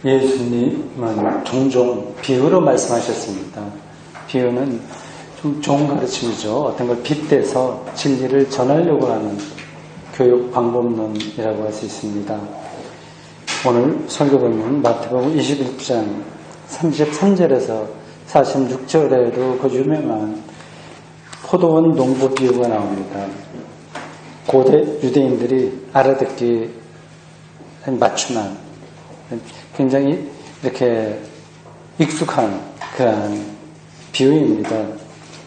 예수님은 종종 비유로 말씀하셨습니다. 비유는 좀 좋은 가르침이죠. 어떤 걸 빗대서 진리를 전하려고 하는 교육 방법론이라고 할 수 있습니다. 오늘 설교 본문 마태복음 21장 33절에서 46절에도 그 유명한 포도원 농부 비유가 나옵니다. 고대 유대인들이 알아듣기 맞춤한 굉장히 이렇게 익숙한 그런 비유입니다.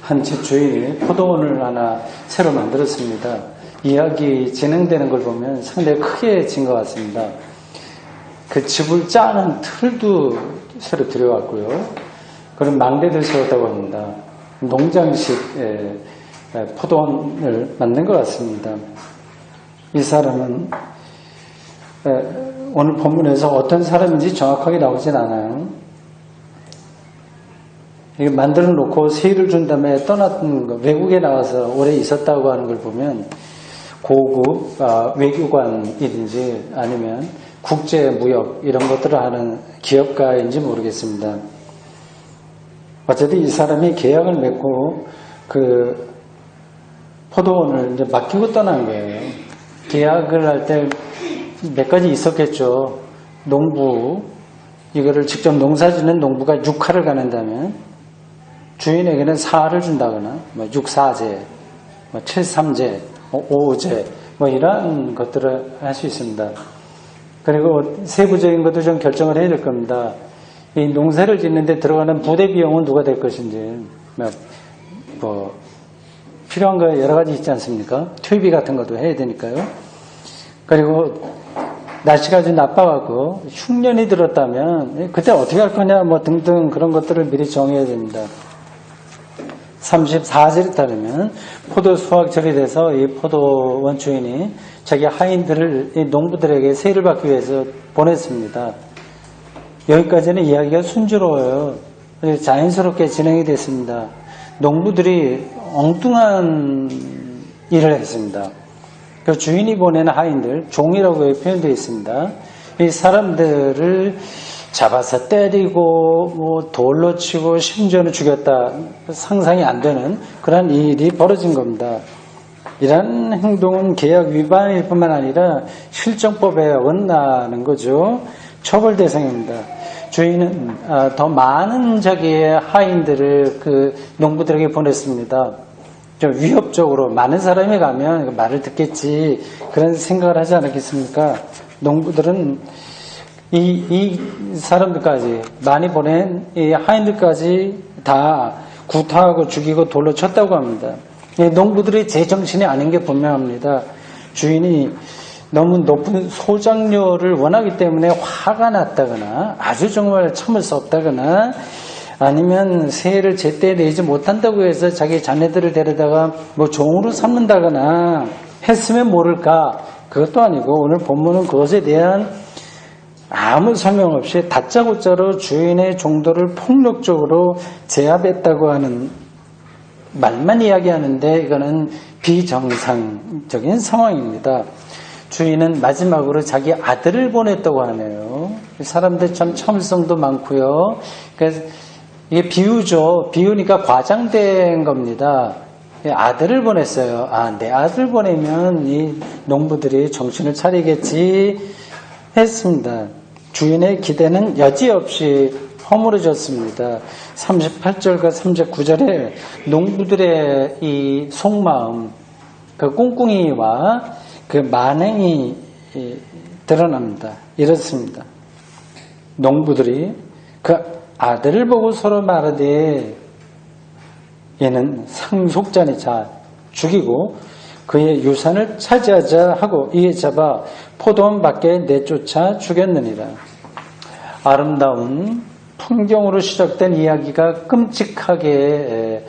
한 집주인이 포도원을 하나 새로 만들었습니다. 이야기 진행되는 걸 보면 상당히 크게 진 것 같습니다. 그 집을 짜는 틀도 새로 들여왔고요. 그런 망대들 세웠다고 합니다. 농장식 포도원을 만든 것 같습니다. 이 사람은 오늘 본문에서 어떤 사람인지 정확하게 나오진 않아요. 이게 만들어 놓고 세일을 준 다음에 떠났던 거, 외국에 나가서 오래 있었다고 하는 걸 보면 고급 외교관이든지 아니면 국제무역 이런 것들을 하는 기업가인지 모르겠습니다. 어쨌든 이 사람이 계약을 맺고 그 포도원을 이제 맡기고 떠난 거예요. 계약을 할 때 몇 가지 있었겠죠. 농부, 이거를 직접 농사짓는 농부가 6하를 가는다면 주인에게는 4를 준다거나, 6사제, 7삼제, 5제, 이런 것들을 할 수 있습니다. 그리고 세부적인 것도 좀 결정을 해야 될 겁니다. 이 농사를 짓는데 들어가는 부대 비용은 누가 될 것인지, 필요한 거 여러 가지 있지 않습니까? 퇴비 같은 것도 해야 되니까요. 그리고 날씨가 좀 나빠갖고 흉년이 들었다면 그때 어떻게 할 거냐 등등 그런 것들을 미리 정해야 됩니다. 34절에 따르면 포도 수확절이 돼서 이 포도원 주인이 자기 하인들을 이 농부들에게 세일을 받기 위해서 보냈습니다. 여기까지는 이야기가 순조로워요. 자연스럽게 진행이 됐습니다. 농부들이 엉뚱한 일을 했습니다. 그 주인이 보내는 하인들, 종이라고 표현되어 있습니다. 이 사람들을 잡아서 때리고 돌로 치고 심지어는 죽였다. 상상이 안 되는 그런 일이 벌어진 겁니다. 이런 행동은 계약 위반일 뿐만 아니라 실정법에 어긋나는 거죠. 처벌 대상입니다. 주인은 더 많은 자기의 하인들을 그 농부들에게 보냈습니다. 좀 위협적으로 많은 사람이 가면 말을 듣겠지 그런 생각을 하지 않았겠습니까? 농부들은 이 사람들까지 많이 보낸 이 하인들까지 다 구타하고 죽이고 돌로 쳤다고 합니다. 농부들이 제정신이 아닌 게 분명합니다. 주인이 너무 높은 소장료를 원하기 때문에 화가 났다거나 아주 정말 참을 수 없다거나 아니면 세를 제때 내지 못한다고 해서 자기 자녀들을 데려다가 종으로 삼는다거나 했으면 모를까. 그것도 아니고 오늘 본문은 그것에 대한 아무 설명 없이 다짜고짜로 주인의 종도를 폭력적으로 제압했다고 하는 말만 이야기하는데 이거는 비정상적인 상황입니다. 주인은 마지막으로 자기 아들을 보냈다고 하네요. 사람들 참 참을성도 많고요. 그래서 이게 비유죠. 비유니까 과장된 겁니다. 아들을 보냈어요. 내 아들 보내면 이 농부들이 정신을 차리겠지 했습니다. 주인의 기대는 여지없이 허물어졌습니다. 38절과 39절에 농부들의 이 속마음, 그 꿍꿍이와 그 만행이 드러납니다. 이렇습니다. 농부들이 그 아들을 보고 서로 말하되 얘는 상속자니 자 죽이고 그의 유산을 차지하자 하고 이에 잡아 포도원 밖에 내쫓아 죽였느니라. 아름다운 풍경으로 시작된 이야기가 끔찍하게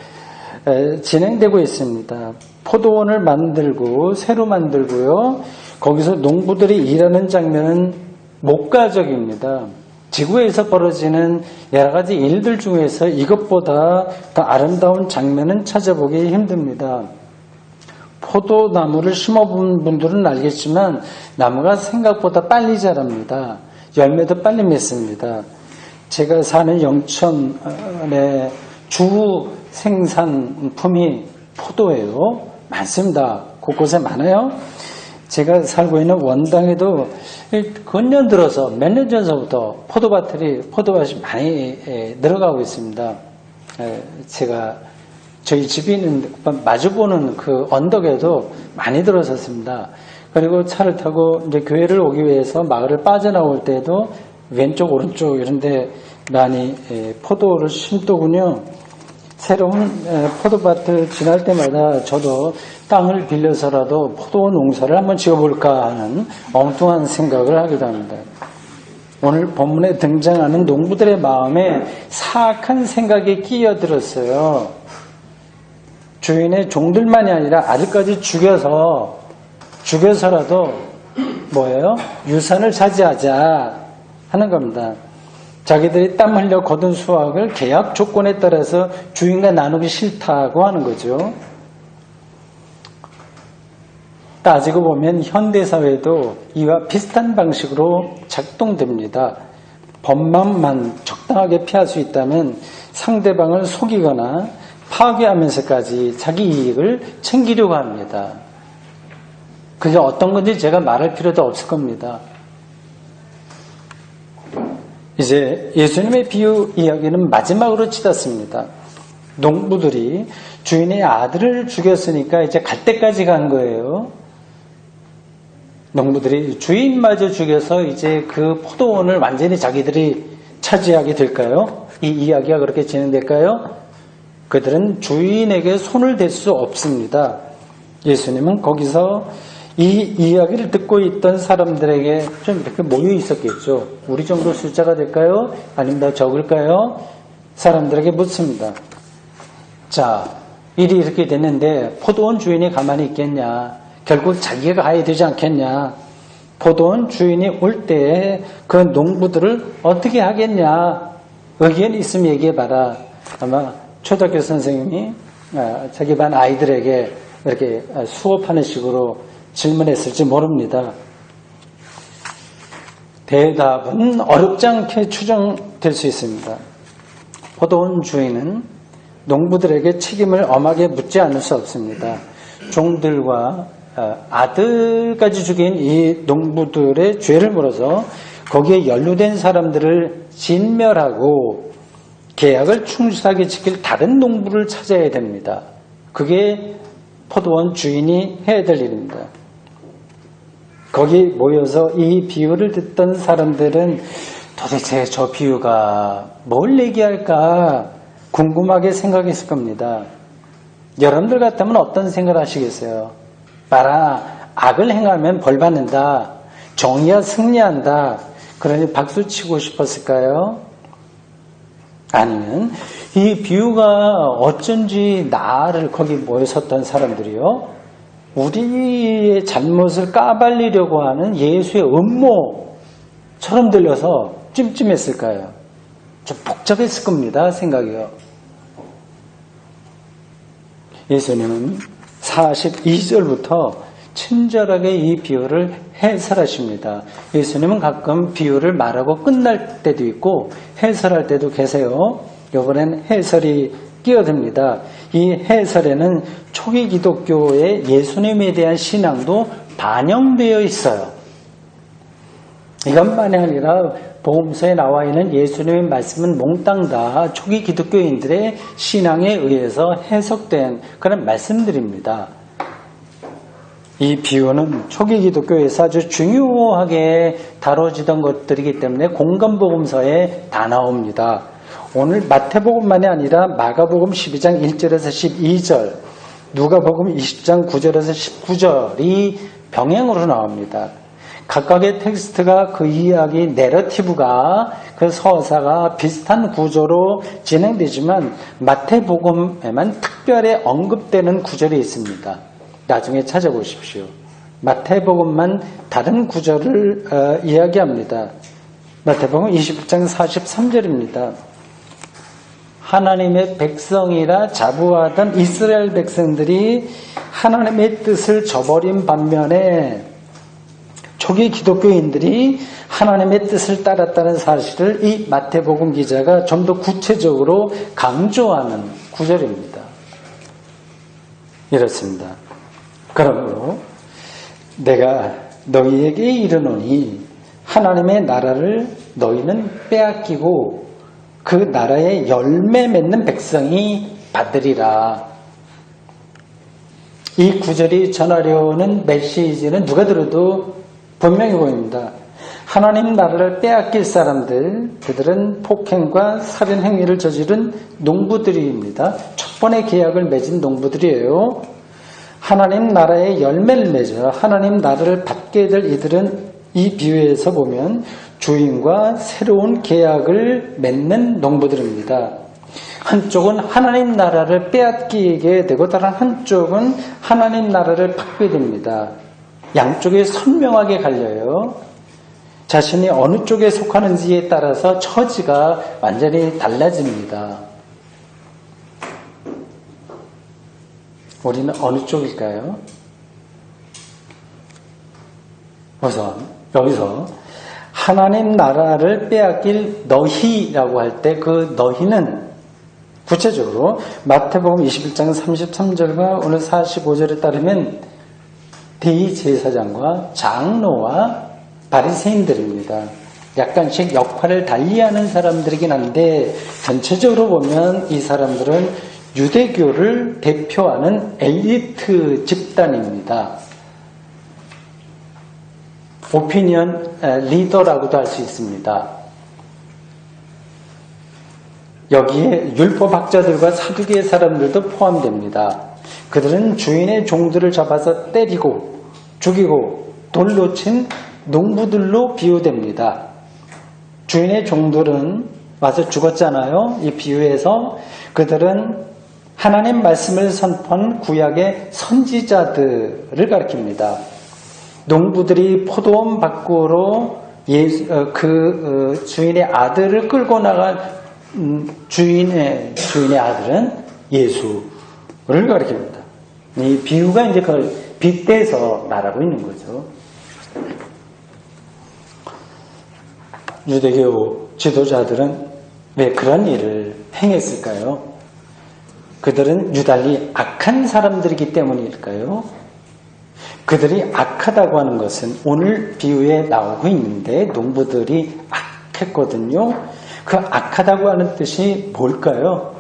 진행되고 있습니다. 포도원을 만들고 새로 만들고요. 거기서 농부들이 일하는 장면은 목가적입니다. 지구에서 벌어지는 여러 가지 일들 중에서 이것보다 더 아름다운 장면은 찾아보기 힘듭니다. 포도나무를 심어본 분들은 알겠지만 나무가 생각보다 빨리 자랍니다. 열매도 빨리 맺습니다. 제가 사는 영천의 주 생산품이 포도예요. 많습니다. 곳곳에 많아요. 제가 살고 있는 원당에도 근년 들어서 몇 년 전서부터 포도밭이 많이 늘어가고 있습니다. 제가 저희 집이 있는 마주보는 그 언덕에도 많이 들어섰습니다. 그리고 차를 타고 이제 교회를 오기 위해서 마을을 빠져나올 때도 왼쪽 오른쪽 이런데 많이 포도를 심더군요. 새로운 포도밭을 지날 때마다 저도 땅을 빌려서라도 포도 농사를 한번 지어볼까 하는 엉뚱한 생각을 하기도 합니다. 오늘 본문에 등장하는 농부들의 마음에 사악한 생각이 끼어들었어요. 주인의 종들만이 아니라 아들까지 죽여서라도 뭐예요? 유산을 차지하자 하는 겁니다. 자기들이 땀 흘려 거둔 수확을 계약 조건에 따라서 주인과 나누기 싫다고 하는 거죠. 따지고 보면 현대사회도 이와 비슷한 방식으로 작동됩니다. 법만만 적당하게 피할 수 있다면 상대방을 속이거나 파괴하면서까지 자기 이익을 챙기려고 합니다. 그게 어떤 건지 제가 말할 필요도 없을 겁니다. 이제 예수님의 비유 이야기는 마지막으로 치닫습니다. 농부들이 주인의 아들을 죽였으니까 이제 갈 때까지 간 거예요. 농부들이 주인마저 죽여서 이제 그 포도원을 완전히 자기들이 차지하게 될까요? 이 이야기가 그렇게 진행될까요? 그들은 주인에게 손을 댈 수 없습니다. 예수님은 거기서 이 이야기를 듣고 있던 사람들에게 좀 이렇게 모여 있었겠죠. 우리 정도 숫자가 될까요? 아니면 더 적을까요? 사람들에게 묻습니다. 자, 일이 이렇게 됐는데 포도원 주인이 가만히 있겠냐? 결국 자기가 가야 되지 않겠냐? 포도원 주인이 올 때에 그 농부들을 어떻게 하겠냐? 의견 있으면 얘기해봐라. 아마 초등학교 선생님이 자기 반 아이들에게 이렇게 수업하는 식으로 질문했을지 모릅니다. 대답은 어렵지 않게 추정될 수 있습니다. 포도원 주인은 농부들에게 책임을 엄하게 묻지 않을 수 없습니다. 종들과 아들까지 죽인 이 농부들의 죄를 물어서 거기에 연루된 사람들을 진멸하고 계약을 충실하게 지킬 다른 농부를 찾아야 됩니다. 그게 포도원 주인이 해야 될 일입니다. 거기 모여서 이 비유를 듣던 사람들은 도대체 저 비유가 뭘 얘기할까 궁금하게 생각했을 겁니다. 여러분들 같다면 어떤 생각을 하시겠어요? 봐라, 악을 행하면 벌 받는다. 정의야 승리한다. 그러니 박수 치고 싶었을까요? 아니면 이 비유가 어쩐지 나를 거기 모여 섰던 사람들이요, 우리의 잘못을 까발리려고 하는 예수의 음모처럼 들려서 찜찜했을까요? 좀 복잡했을 겁니다. 생각이요. 예수님은 42절부터 친절하게 이 비유를 해설하십니다. 예수님은 가끔 비유를 말하고 끝날 때도 있고 해설할 때도 계세요. 이번엔 해설이 끼어듭니다. 이 해설에는 초기 기독교의 예수님에 대한 신앙도 반영되어 있어요. 이것만이 아니라 복음서에 나와 있는 예수님의 말씀은 몽땅 다 초기 기독교인들의 신앙에 의해서 해석된 그런 말씀들입니다. 이 비유는 초기 기독교에서 아주 중요하게 다뤄지던 것들이기 때문에 공간복음서에 다 나옵니다. 오늘 마태복음만이 아니라 마가복음 12장 1절에서 12절, 누가복음 20장 9절에서 19절이 병행으로 나옵니다. 각각의 텍스트가 그 이야기 내러티브가 그 서사가 비슷한 구조로 진행되지만 마태복음에만 특별히 언급되는 구절이 있습니다. 나중에 찾아보십시오. 마태복음만 다른 구절을 이야기합니다. 마태복음 21장 43절입니다. 하나님의 백성이라 자부하던 이스라엘 백성들이 하나님의 뜻을 저버린 반면에 초기 기독교인들이 하나님의 뜻을 따랐다는 사실을 이 마태복음 기자가 좀 더 구체적으로 강조하는 구절입니다. 이렇습니다. 그러므로 내가 너희에게 이르노니 하나님의 나라를 너희는 빼앗기고 그 나라의 열매 맺는 백성이 받으리라. 이 구절이 전하려는 메시지는 누가 들어도 분명해 보입니다. 하나님 나라를 빼앗길 사람들, 그들은 폭행과 살인 행위를 저지른 농부들입니다. 첫 번의 계약을 맺은 농부들이에요. 하나님 나라의 열매를 맺어 하나님 나라를 받게 될 이들은 이 비유에서 보면 주인과 새로운 계약을 맺는 농부들입니다. 한쪽은 하나님 나라를 빼앗기게 되고 다른 한쪽은 하나님 나라를 받게 됩니다. 양쪽이 선명하게 갈려요. 자신이 어느 쪽에 속하는지에 따라서 처지가 완전히 달라집니다. 우리는 어느 쪽일까요? 우선 여기서 하나님 나라를 빼앗길 너희라고 할 때 그 너희는 구체적으로 마태복음 21장 33절과 오늘 45절에 따르면 대제사장과 장로와 바리새인들입니다. 약간씩 역할을 달리하는 사람들이긴 한데 전체적으로 보면 이 사람들은 유대교를 대표하는 엘리트 집단입니다. 오피니언 리더라고도 할 수 있습니다. 여기에 율법학자들과 사두개의 사람들도 포함됩니다. 그들은 주인의 종들을 잡아서 때리고 죽이고 돌로 친 농부들로 비유됩니다. 주인의 종들은 와서 죽었잖아요. 이 비유에서 그들은 하나님 말씀을 선포한 구약의 선지자들을 가리킵니다. 농부들이 포도원 밖으로 주인의 아들을 끌고 나간 주인의 아들은 예수를 가리킵니다. 이 비유가 이제 그걸 빗대서 말하고 있는 거죠. 유대교 지도자들은 왜 그런 일을 행했을까요? 그들은 유달리 악한 사람들이기 때문일까요? 그들이 악하다고 하는 것은 오늘 비유에 나오고 있는데 농부들이 악했거든요. 그 악하다고 하는 뜻이 뭘까요?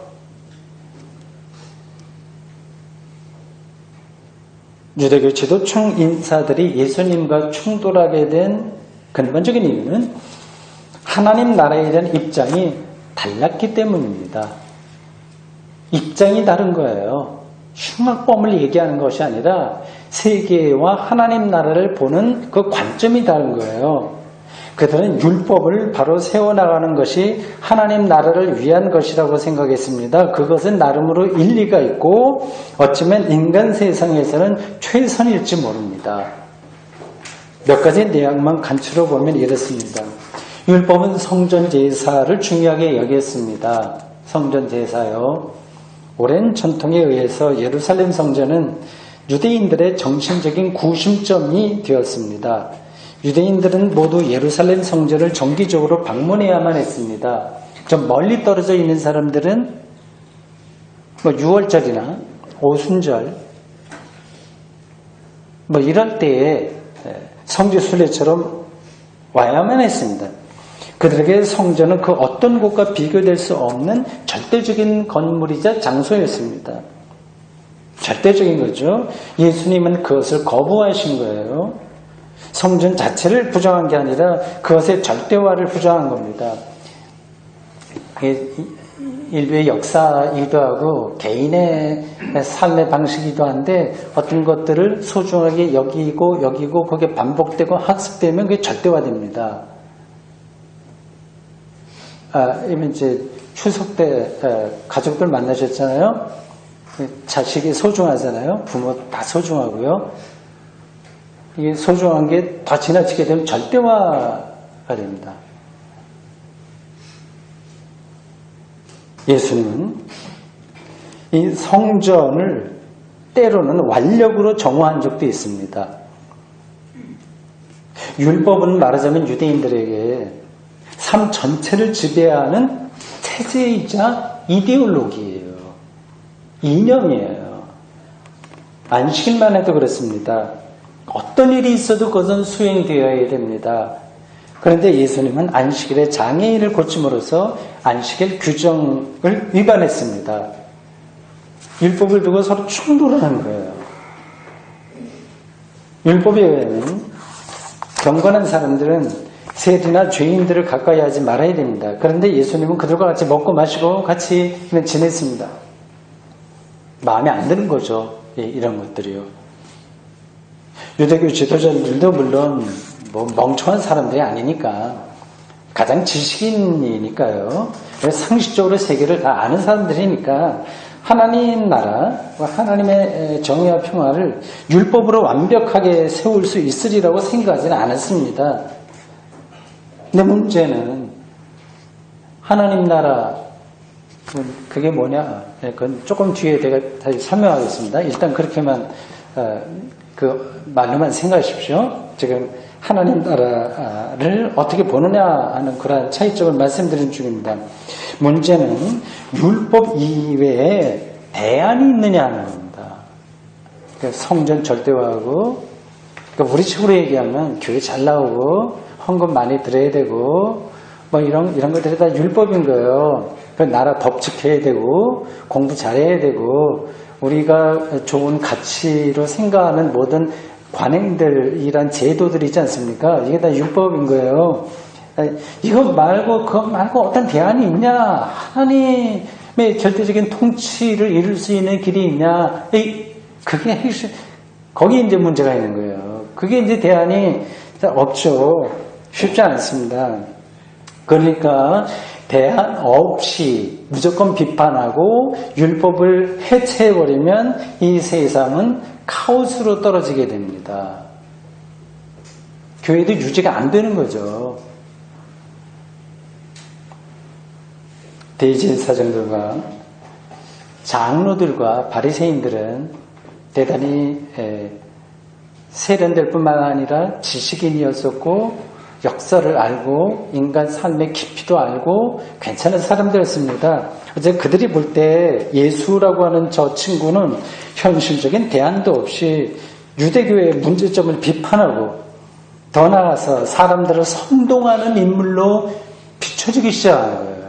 유대교 지도층 인사들이 예수님과 충돌하게 된 근본적인 이유는 하나님 나라에 대한 입장이 달랐기 때문입니다. 입장이 다른 거예요. 흉악범을 얘기하는 것이 아니라 세계와 하나님 나라를 보는 그 관점이 다른 거예요. 그들은 율법을 바로 세워나가는 것이 하나님 나라를 위한 것이라고 생각했습니다. 그것은 나름으로 일리가 있고 어쩌면 인간 세상에서는 최선일지 모릅니다. 몇 가지 내용만 간추려 보면 이렇습니다. 율법은 성전 제사를 중요하게 여겼습니다. 성전 제사요. 오랜 전통에 의해서 예루살렘 성전은 유대인들의 정신적인 구심점이 되었습니다. 유대인들은 모두 예루살렘 성전을 정기적으로 방문해야만 했습니다. 좀 멀리 떨어져 있는 사람들은 6월절이나 오순절 이럴 때에 성지순례처럼 와야만 했습니다. 그들에게 성전은 그 어떤 곳과 비교될 수 없는 절대적인 건물이자 장소였습니다. 절대적인 거죠. 예수님은 그것을 거부하신 거예요. 성전 자체를 부정한 게 아니라 그것의 절대화를 부정한 겁니다. 인류의 역사이기도 하고 개인의 삶의 방식이기도 한데 어떤 것들을 소중하게 여기고 그게 반복되고 학습되면 그게 절대화됩니다. 이제 추석 때 가족들 만나셨잖아요. 자식이 소중하잖아요. 부모 다 소중하고요. 이게 소중한 게 더 지나치게 되면 절대화가 됩니다. 예수님은 이 성전을 때로는 완력으로 정화한 적도 있습니다. 율법은 말하자면 유대인들에게 삶 전체를 지배하는 체제이자 이데올로기예요. 이념이에요. 안식일만 해도 그렇습니다. 어떤 일이 있어도 그것은 수행되어야 됩니다. 그런데 예수님은 안식일에 장애인을 고침으로써 안식일 규정을 위반했습니다. 율법을 두고 서로 충돌하는 거예요. 율법에 의하면 경건한 사람들은 세리나 죄인들을 가까이 하지 말아야 됩니다. 그런데 예수님은 그들과 같이 먹고 마시고 같이 그냥 지냈습니다. 마음에 안 드는 거죠. 이런 것들이요. 유대교 지도자들도 물론 뭐 멍청한 사람들이 아니니까 가장 지식인이니까요. 상식적으로 세계를 다 아는 사람들이니까 하나님 나라, 하나님의 정의와 평화를 율법으로 완벽하게 세울 수 있으리라고 생각하지는 않았습니다. 근데 문제는 하나님 나라, 그게 뭐냐? 그건 조금 뒤에 내가 다시 설명하겠습니다. 일단 그렇게만 그 말로만 생각하십시오. 지금 하나님 나라를 어떻게 보느냐 하는 그런 차이점을 말씀드리는 중입니다. 문제는 율법 이외에 대안이 있느냐 하는 겁니다. 그러니까 성전 절대화하고, 그러니까 우리 식으로 얘기하면 교회 잘 나오고 헌금 많이 드려야 되고 뭐 이런 것들이 다 율법인 거예요. 나라 덥직해야 되고 공부 잘해야 되고 우리가 좋은 가치로 생각하는 모든 관행들이란 제도들이 있지 않습니까? 이게 다 율법인 거예요. 이거 말고 그거 말고 어떤 대안이 있냐? 하나님의 절대적인 통치를 이룰 수 있는 길이 있냐? 그게 거기 이제 문제가 있는 거예요. 그게 이제 대안이 없죠. 쉽지 않습니다. 그러니까 대안 없이 무조건 비판하고 율법을 해체해버리면 이 세상은 카오스로 떨어지게 됩니다. 교회도 유지가 안 되는 거죠. 대제사장들과 장로들과 바리새인들은 대단히 세련될 뿐만 아니라 지식인이었었고 역사를 알고 인간 삶의 깊이도 알고 괜찮은 사람들이었습니다. 어제 그들이 볼 때 예수라고 하는 저 친구는 현실적인 대안도 없이 유대교의 문제점을 비판하고 더 나아가서 사람들을 선동하는 인물로 비춰지기 시작한 거예요.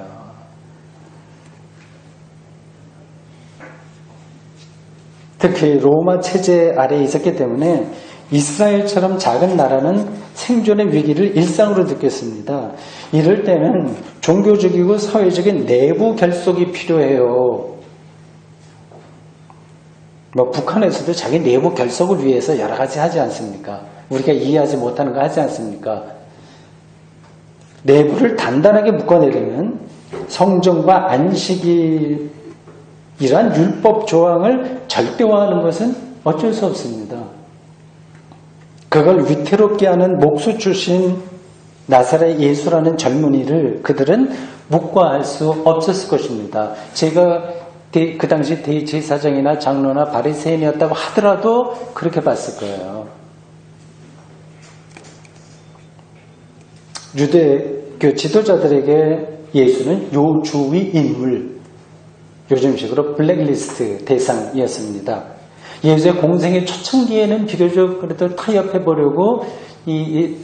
특히 로마 체제 아래에 있었기 때문에 이스라엘처럼 작은 나라는 생존의 위기를 일상으로 느꼈습니다. 이럴 때는 종교적이고 사회적인 내부 결속이 필요해요. 뭐 북한에서도 자기 내부 결속을 위해서 여러 가지 하지 않습니까? 우리가 이해하지 못하는 거 하지 않습니까? 내부를 단단하게 묶어내려면 성전과 안식일이란 율법 조항을 절대화하는 것은 어쩔 수 없습니다. 그걸 위태롭게 하는 목수 출신 나사렛 예수라는 젊은이를 그들은 묵과할 수 없었을 것입니다. 제가 그 당시 대제사장이나 장로나 바리새인이었다고 하더라도 그렇게 봤을 거예요. 유대교 지도자들에게 예수는 요주의 인물, 요즘식으로 블랙리스트 대상이었습니다. 예수의 공생의 초창기에는 비교적 그래도 타협해보려고 이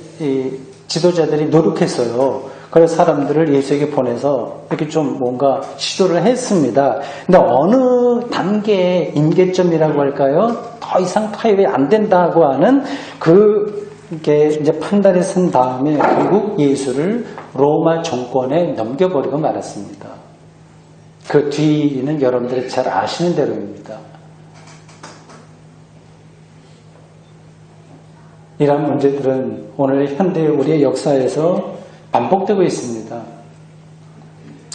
지도자들이 노력했어요. 그래서 사람들을 예수에게 보내서 이렇게 좀 뭔가 시도를 했습니다. 근데 어느 단계의 임계점이라고 할까요? 더 이상 타협이 안 된다고 하는 그게 이제 판단이 쓴 다음에 결국 예수를 로마 정권에 넘겨버리고 말았습니다. 그 뒤는 여러분들이 잘 아시는 대로입니다. 이러한 문제들은 오늘 현대 우리의 역사에서 반복되고 있습니다.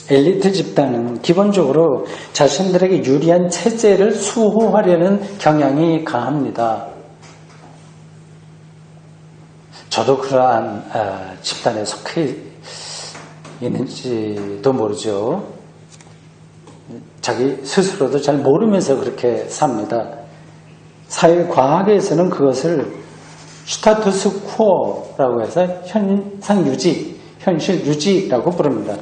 엘리트 집단은 기본적으로 자신들에게 유리한 체제를 수호하려는 경향이 강합니다. 저도 그러한 집단에 속해 있는지도 모르죠. 자기 스스로도 잘 모르면서 그렇게 삽니다. 사회과학에서는 그것을 스타투스 퀘어라고 해서 현상 유지, 현실 유지라고 부릅니다.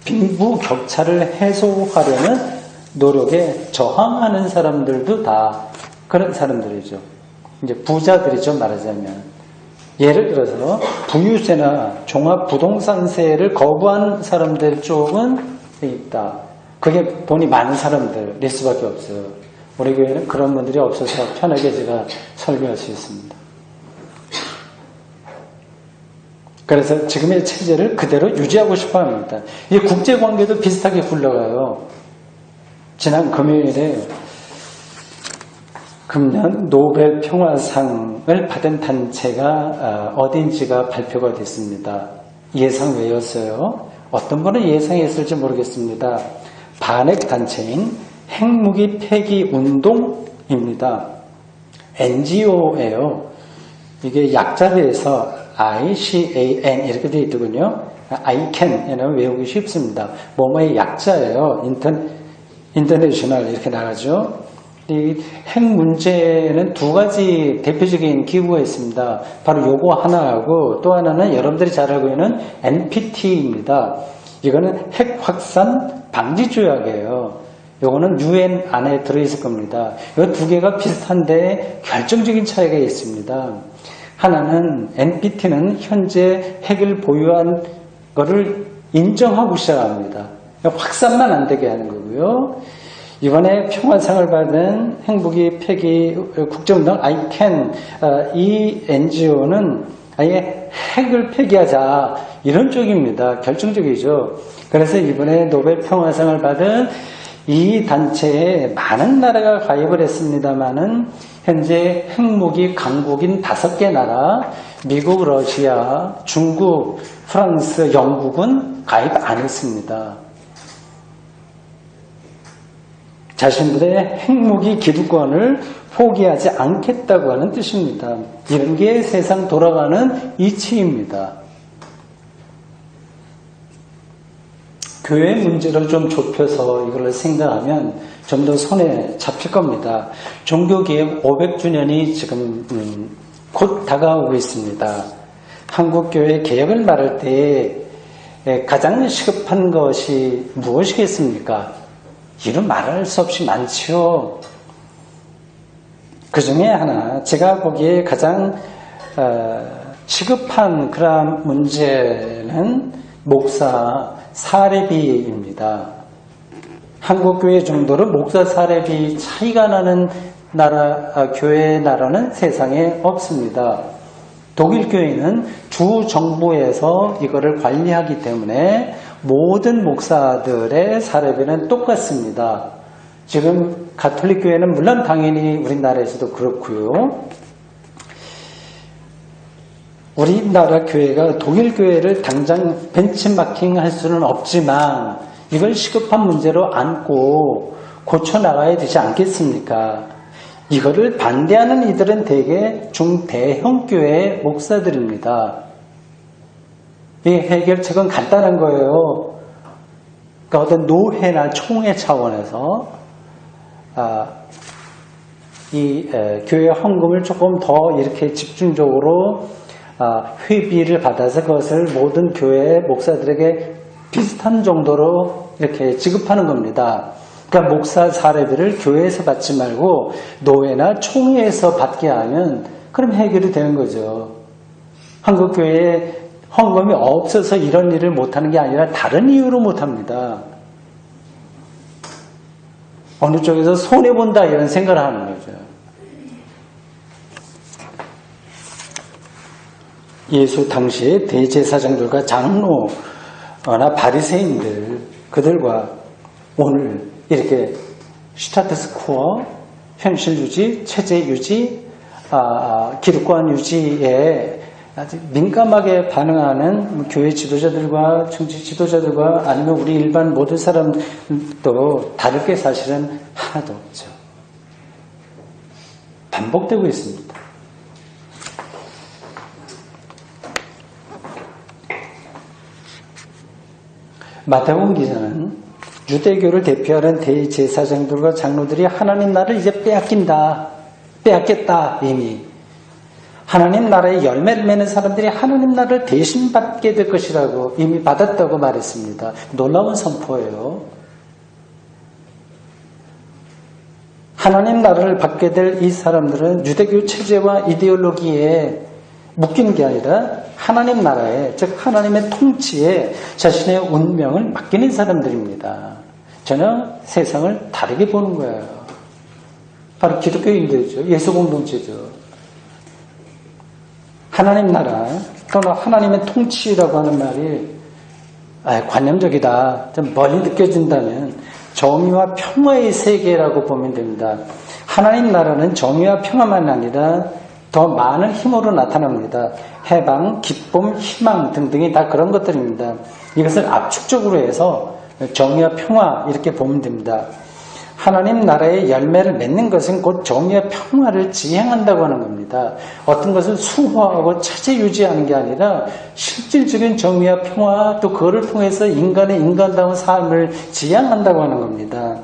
빈부격차를 해소하려는 노력에 저항하는 사람들도 다 그런 사람들이죠. 이제 부자들이죠, 말하자면. 예를 들어서 부유세나 종합부동산세를 거부한 사람들 쪽은 있다. 그게 돈이 많은 사람들일 수밖에 없어요. 우리 교회는 그런 분들이 없어서 편하게 제가 설교할 수 있습니다. 그래서 지금의 체제를 그대로 유지하고 싶어 합니다. 이 국제관계도 비슷하게 굴러가요. 지난 금요일에 금년 노벨 평화상을 받은 단체가 어딘지가 발표가 됐습니다. 예상 외였어요. 어떤 분은 예상했을지 모르겠습니다. 반핵 단체인 핵무기 폐기 운동입니다. NGO예요. 이게 약자로 해서 ICAN 이렇게 되어 있더군요. ICAN에는 외우기 쉽습니다. 뭐뭐의 약자예요. 인터내셔널 이렇게 나가죠. 이 핵 문제는 두 가지 대표적인 기구가 있습니다. 바로 요거 하나하고 또 하나는 여러분들이 잘 알고 있는 NPT입니다. 이거는 핵 확산 방지 조약이에요. 요거는 UN 안에 들어있을 겁니다. 이 두 개가 비슷한데 결정적인 차이가 있습니다. 하나는 NPT는 현재 핵을 보유한 거를 인정하고 시작합니다. 확산만 안 되게 하는 거고요. 이번에 평화상을 받은 핵무기 폐기 국제운동 ICAN 이 NGO는 아예 핵을 폐기하자 이런 쪽입니다. 결정적이죠. 그래서 이번에 노벨 평화상을 받은 이 단체에 많은 나라가 가입을 했습니다만은 현재 핵무기 강국인 5개 나라, 미국, 러시아, 중국, 프랑스, 영국은 가입 안 했습니다. 자신들의 핵무기 기득권을 포기하지 않겠다고 하는 뜻입니다. 이런 게 세상 돌아가는 이치입니다. 교회 문제를 좀 좁혀서 이걸 생각하면 좀 더 손에 잡힐 겁니다. 종교개혁 500주년이 지금 곧 다가오고 있습니다. 한국교회 개혁을 말할 때 가장 시급한 것이 무엇이겠습니까? 이런 말할 수 없이 많지요. 그 중에 하나, 제가 보기에 가장 시급한 그런 문제는 목사 사례비입니다. 한국교회 정도로 목사 사례비 차이가 나는 교회 나라는 세상에 없습니다. 독일 교회는 주 정부에서 이거를 관리하기 때문에 모든 목사들의 사례비는 똑같습니다. 지금 가톨릭 교회는 물론 당연히 우리나라에서도 그렇고요. 우리나라 교회가 독일 교회를 당장 벤치마킹할 수는 없지만 이걸 시급한 문제로 안고 고쳐나가야 되지 않겠습니까? 이거를 반대하는 이들은 대개 중대형 교회의 목사들입니다. 이 해결책은 간단한 거예요. 그러니까 어떤 노회나 총회 차원에서 교회 헌금을 조금 더 이렇게 집중적으로 회비를 받아서 그것을 모든 교회 목사들에게 비슷한 정도로 이렇게 지급하는 겁니다. 그러니까 목사 사례비를 교회에서 받지 말고 노회나 총회에서 받게 하면 그럼 해결이 되는 거죠. 한국교회에 헌금이 없어서 이런 일을 못하는 게 아니라 다른 이유로 못합니다. 어느 쪽에서 손해본다 이런 생각을 하는 거죠. 예수 당시의 대제사장들과 장로나 바리새인들 그들과 오늘 이렇게 스타투스 퀘어, 현실 유지, 체제 유지, 기득권 유지에 아주 민감하게 반응하는 교회 지도자들과 정치 지도자들과 아니면 우리 일반 모든 사람도 다를 게 사실은 하나도 없죠. 반복되고 있습니다. 마태복음 기자는 유대교를 대표하는 대제사장들과 장로들이 하나님 나라를 이제 빼앗겠다 이미 하나님 나라의 열매를 맺는 사람들이 하나님 나라를 대신 받게 될 것이라고 이미 받았다고 말했습니다. 놀라운 선포예요. 하나님 나라를 받게 될 이 사람들은 유대교 체제와 이데올로기에 묶이는 게 아니라 하나님 나라에, 즉 하나님의 통치에 자신의 운명을 맡기는 사람들입니다. 전혀 세상을 다르게 보는 거예요. 바로 기독교인들이죠. 예수 공동체죠. 하나님 나라 또는 하나님의 통치라고 하는 말이 관념적이다, 좀 멀리 느껴진다면 정의와 평화의 세계라고 보면 됩니다. 하나님 나라는 정의와 평화만 아니라 더 많은 힘으로 나타납니다. 해방, 기쁨, 희망 등등이 다 그런 것들입니다. 이것을 압축적으로 해서 정의와 평화 이렇게 보면 됩니다. 하나님 나라의 열매를 맺는 것은 곧 정의와 평화를 지향한다고 하는 겁니다. 어떤 것을 수호하고 차지 유지하는 게 아니라 실질적인 정의와 평화, 또 그거를 통해서 인간의 인간다운 삶을 지향한다고 하는 겁니다.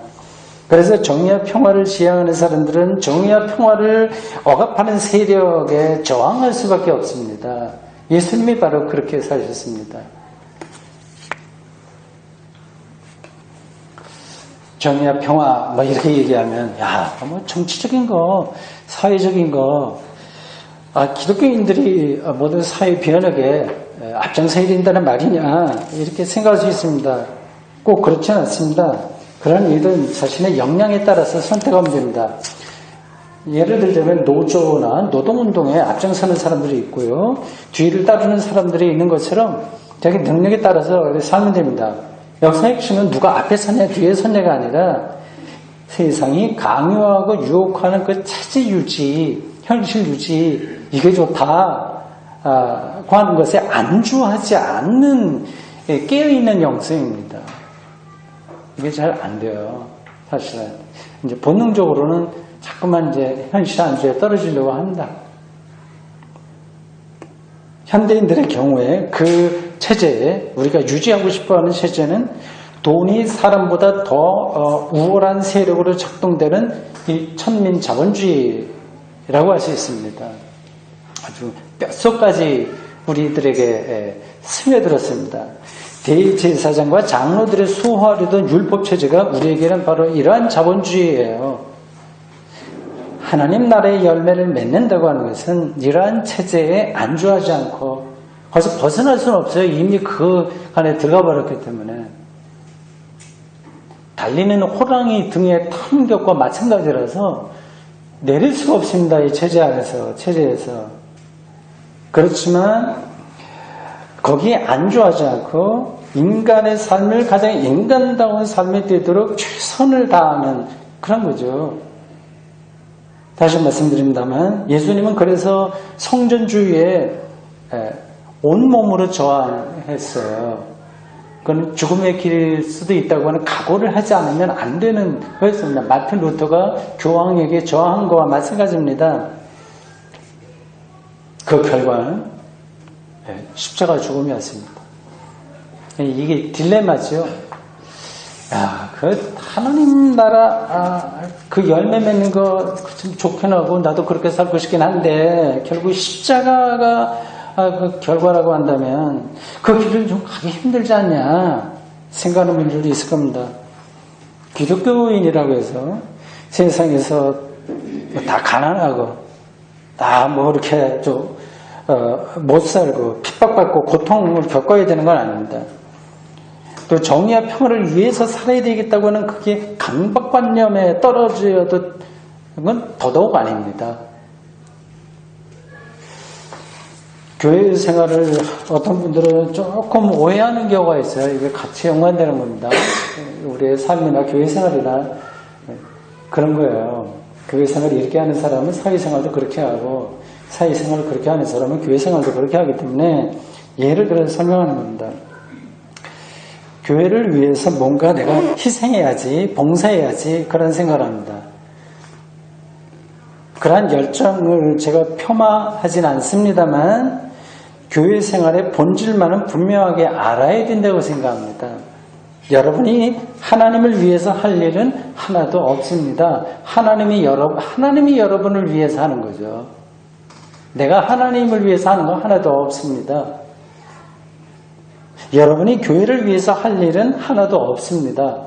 그래서 정의와 평화를 지향하는 사람들은 정의와 평화를 억압하는 세력에 저항할 수밖에 없습니다. 예수님이 바로 그렇게 사셨습니다. 정의와 평화 뭐 이렇게 얘기하면 뭐 정치적인 거, 사회적인 거, 기독교인들이 모든 사회 변혁에 앞장서야 된다는 말이냐 이렇게 생각할 수 있습니다. 꼭 그렇지는 않습니다. 그런 일은 자신의 역량에 따라서 선택하면 됩니다. 예를 들자면 노조나 노동운동에 앞장서는 사람들이 있고요, 뒤를 따르는 사람들이 있는 것처럼 자기 능력에 따라서 살면 됩니다. 역사의 핵심은 누가 앞에 섰냐 뒤에 섰냐가 아니라 세상이 강요하고 유혹하는 그 체제 유지, 현실 유지, 이게 좋다 고 하는 것에 안주하지 않는 깨어있는 영성입니다. 이게 잘 안 돼요. 사실은 이제 본능적으로는 자꾸만 이제 현실 안주에 떨어지려고 합니다. 현대인들의 경우에 그 체제에, 우리가 유지하고 싶어하는 체제는 돈이 사람보다 더 우월한 세력으로 작동되는 이 천민 자본주의라고 할 수 있습니다. 아주 뼛속까지 우리들에게 스며들었습니다. 대제사장과 장로들의 수호하려던 율법체제가 우리에게는 바로 이러한 자본주의예요. 하나님 나라의 열매를 맺는다고 하는 것은 이러한 체제에 안주하지 않고 거기서 벗어날 수는 없어요. 이미 그 안에 들어가 버렸기 때문에. 달리는 호랑이 등에 타는 것과 마찬가지라서 내릴 수가 없습니다. 이 체제에서. 그렇지만 거기에 안주하지 않고 인간의 삶을 가장 인간다운 삶이 되도록 최선을 다하는 그런 거죠. 다시 말씀드립니다만 예수님은 그래서 성전주의에 온몸으로 저항했어요. 그건 죽음의 길일 수도 있다고 하는 각오를 하지 않으면 안 되는 거였습니다. 마틴 루터가 교황에게 저항한 거와 마찬가지입니다. 그 결과는 십자가 죽음이었습니다. 이게 딜레마죠. 그 하나님 나라 그 열매 맺는 거 좀 좋긴 하고 나도 그렇게 살고 싶긴 한데 결국 십자가가 그 결과라고 한다면 그 길을 좀 가기 힘들지 않냐 생각하는 분들도 있을 겁니다. 기독교인이라고 해서 세상에서 다 가난하고 다 뭐 이렇게 좀 못 살고 핍박받고 고통을 겪어야 되는 건 아닙니다. 또 정의와 평화를 위해서 살아야 되겠다고 하는 그게 강박관념에 떨어져도 그건 더더욱 아닙니다. 교회 생활을 어떤 분들은 조금 오해하는 경우가 있어요. 이게 같이 연관되는 겁니다. 우리의 삶이나 교회 생활이나 그런 거예요. 교회 생활을 이렇게 하는 사람은 사회생활도 그렇게 하고 사회생활을 그렇게 하는 사람은 교회 생활도 그렇게 하기 때문에 예를 들어서 설명하는 겁니다. 교회를 위해서 뭔가 내가 희생해야지, 봉사해야지 그런 생각을 합니다. 그러한 열정을 제가 폄하하진 않습니다만 교회 생활의 본질만은 분명하게 알아야 된다고 생각합니다. 여러분이 하나님을 위해서 할 일은 하나도 없습니다. 하나님이 여러분을 위해서 하는 거죠. 내가 하나님을 위해서 하는 거 하나도 없습니다. 여러분이 교회를 위해서 할 일은 하나도 없습니다.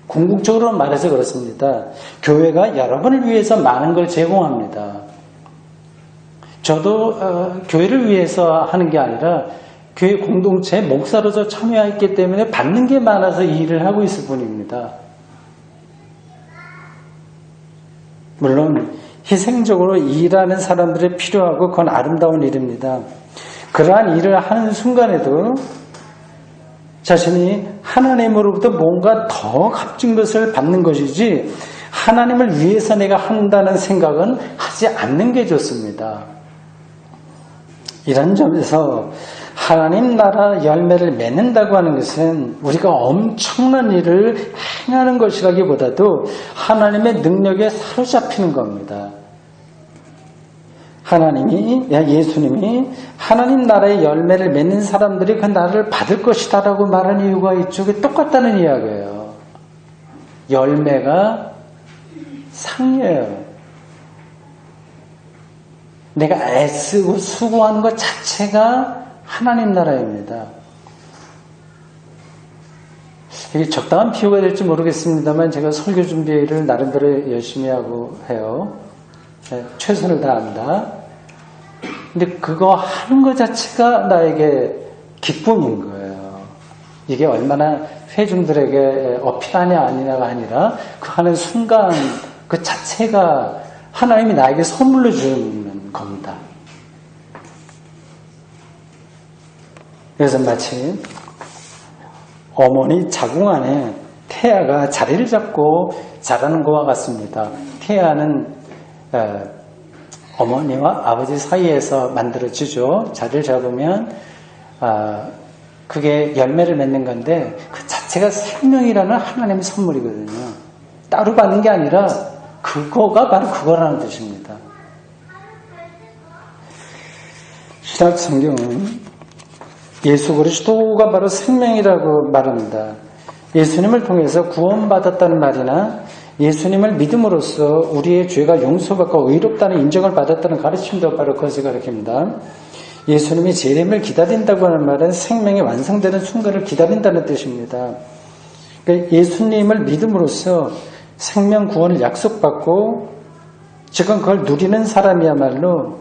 궁극적으로 말해서 그렇습니다. 교회가 여러분을 위해서 많은 걸 제공합니다. 저도 교회를 위해서 하는 게 아니라 교회 공동체 목사로서 참여했기 때문에 받는 게 많아서 이 일을 하고 있을 뿐입니다. 물론 희생적으로 일하는 사람들이 필요하고 그건 아름다운 일입니다. 그러한 일을 하는 순간에도 자신이 하나님으로부터 뭔가 더 값진 것을 받는 것이지 하나님을 위해서 내가 한다는 생각은 하지 않는 게 좋습니다. 이런 점에서 하나님 나라 열매를 맺는다고 하는 것은 우리가 엄청난 일을 행하는 것이라기보다도 하나님의 능력에 사로잡히는 겁니다. 예수님이 하나님 나라의 열매를 맺는 사람들이 그 나라를 받을 것이다라고 말한 이유가 이쪽에 똑같다는 이야기예요. 열매가 상이에요. 내가 애쓰고 수고하는 것 자체가 하나님 나라입니다. 이게 적당한 비유가 될지 모르겠습니다만 제가 설교 준비를 나름대로 열심히 하고 해요. 최선을 다합니다. 근데 그거 하는 것 자체가 나에게 기쁨인 거예요. 이게 얼마나 회중들에게 어필하냐 아니냐가 아니라 그 하는 순간 그 자체가 하나님이 나에게 선물로 주는 겁니다. 그래서 마치 어머니 자궁 안에 태아가 자리를 잡고 자라는 것과 같습니다. 태아는 어머니와 아버지 사이에서 만들어지죠. 자리를 잡으면 그게 열매를 맺는 건데 그 자체가 생명이라는 하나님의 선물이거든요. 따로 받는 게 아니라 그거가 바로 그거라는 뜻입니다. 신약 성경은 예수 그리스도가 바로 생명이라고 말합니다. 예수님을 통해서 구원받았다는 말이나 예수님을 믿음으로써 우리의 죄가 용서받고 의롭다는 인정을 받았다는 가르침도 바로 그것을 가르칩니다. 예수님이 재림을 기다린다고 하는 말은 생명이 완성되는 순간을 기다린다는 뜻입니다. 그러니까 예수님을 믿음으로써 생명 구원을 약속받고 지금 그걸 누리는 사람이야말로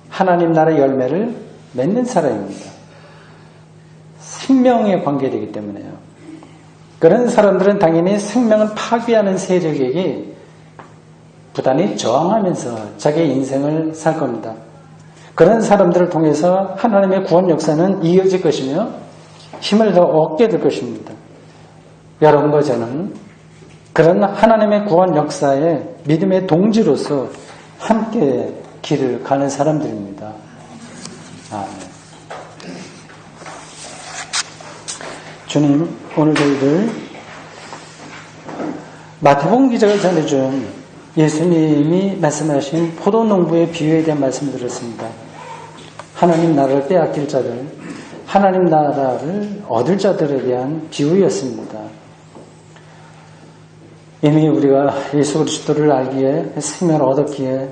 하나님 나라 열매를 맺는 사람입니다. 생명에 관계되기 때문에요. 그런 사람들은 당연히 생명을 파괴하는 세력에게 부단히 저항하면서 자기의 인생을 살 겁니다. 그런 사람들을 통해서 하나님의 구원 역사는 이어질 것이며 힘을 더 얻게 될 것입니다. 여러분과 저는 그런 하나님의 구원 역사에 믿음의 동지로서 함께 길을 가는 사람들입니다. 아멘. 주님, 오늘 저희들 마태복음 기자가 전해준 예수님이 말씀하신 포도농부의 비유에 대한 말씀을 들었습니다. 하나님 나라를 빼앗길 자들, 하나님 나라를 얻을 자들에 대한 비유였습니다. 이미 우리가 예수 그리스도를 알기에 생명을 얻었기에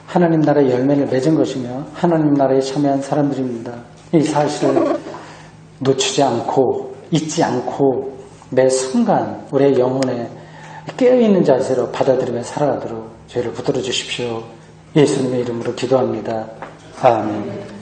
하나님 나라의 열매를 맺은 것이며 하나님 나라에 참여한 사람들입니다. 이 사실을 놓치지 않고 잊지 않고 매 순간 우리의 영혼에 깨어있는 자세로 받아들이며 살아가도록 저희를 붙들어 주십시오. 예수님의 이름으로 기도합니다. 아멘.